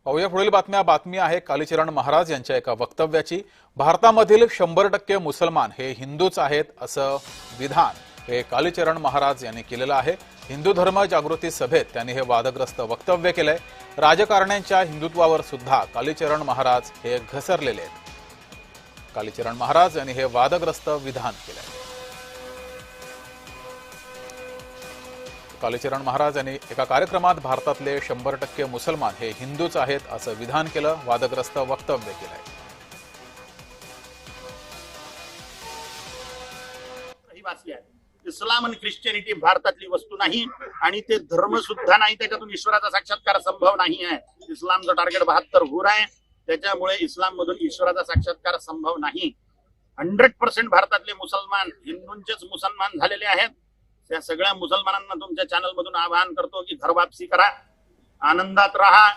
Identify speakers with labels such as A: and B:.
A: पाहूया पुढील बातमी आहे कालीचरण महाराज यांच्या एका वक्तव्याची। भारतामधील 100% मुसलमान हे हिंदूच आहेत असं विधान हे कालीचरण महाराज यांनी केलेलं आहे। हिंदू धर्म जागृती सभेत त्यांनी हे वादग्रस्त वक्तव्य केलंय। राजकारण्यांच्या हिंदुत्वावर सुद्धा कालीचरण महाराज हे घसरलेले आहेत। कालीचरण महाराज यांनी हे वादग्रस्त विधान केलंय। कालीचरण महाराज यांनी एका कार्यक्रमात भारतातले 100% मुसलमान हे हिंदूच आहेत असं विधान केलं, वादग्रस्त वक्तव्य केलंय।
B: इस्लाम आणि ख्रिश्चनिटी भारतातली वस्तू नाही आणि ते धर्म सुद्धा नाही, त्याच्यातून ईश्वराचा साक्षात्कार संभव नाही आहे। इस्लामचं टार्गेट 72 हुर आहे, त्याच्यामुळे इस्लाम मधून ईश्वराचा साक्षात्कार संभव नाही। 100% भारतातले मुसलमान हिंदूंचेच मुसलमान झालेले आहेत। त्या सगळ्या मुसलमानांना तुमच्या चॅनल मधून आवाहन करतो की घर वापसी करा, आनंदात राहा।